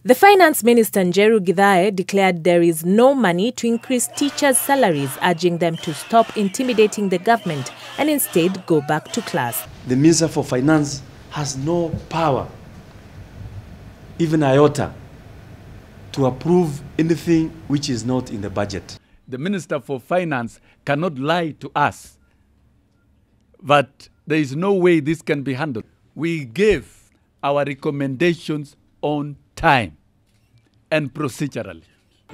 The Finance Minister Njeru Githae declared there is no money to increase teachers' salaries, urging them to stop intimidating the government and instead go back to class. The Minister for Finance has no power, even iota, to approve anything which is not in the budget. The Minister for Finance cannot lie to us, but there is no way this can be handled. We gave our recommendations on time and procedurally.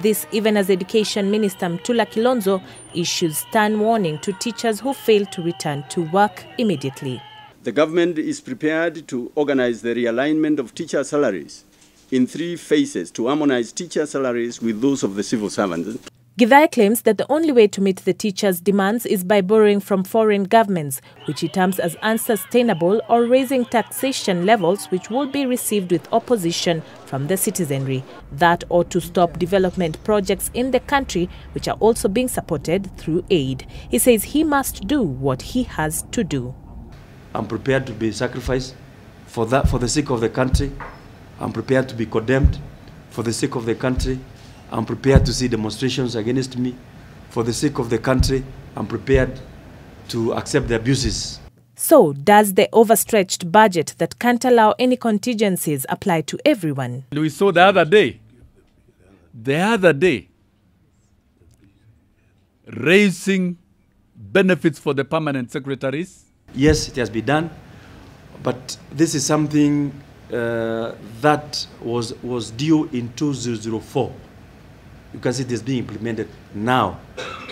This even as Education Minister Mutula Kilonzo issues stern warning to teachers who fail to return to work immediately. The government is prepared to organize the realignment of teacher salaries in 3 phases to harmonize teacher salaries with those of the civil servants. Githae claims that the only way to meet the teachers' demands is by borrowing from foreign governments, which he terms as unsustainable, or raising taxation levels which will be received with opposition from the citizenry. That ought to stop development projects in the country, which are also being supported through aid. He says he must do what he has to do. I'm prepared to be sacrificed for the sake of the country. I'm prepared to be condemned for the sake of the country. I'm prepared to see demonstrations against me. For the sake of the country, I'm prepared to accept the abuses. So, does the overstretched budget that can't allow any contingencies apply to everyone? We saw the other day, raising benefits for the permanent secretaries. Yes, it has been done, but this is something that was due in 2004. You can see this being implemented now.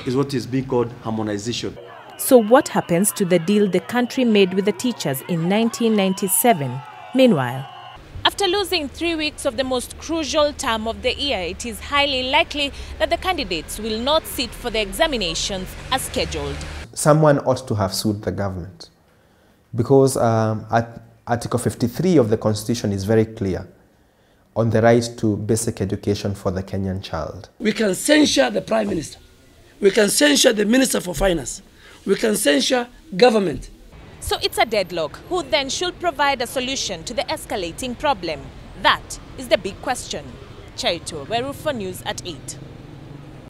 Is what is being called harmonization. So what happens to the deal the country made with the teachers in 1997? Meanwhile, after losing 3 weeks of the most crucial term of the year, it is highly likely that the candidates will not sit for the examinations as scheduled. Someone ought to have sued the government because Article 53 of the Constitution is very clear on the right to basic education for the Kenyan child. We can censure the Prime Minister. We can censure the Minister for Finance. We can censure government. So it's a deadlock. Who then should provide a solution to the escalating problem? That is the big question. Waweru for News at 8.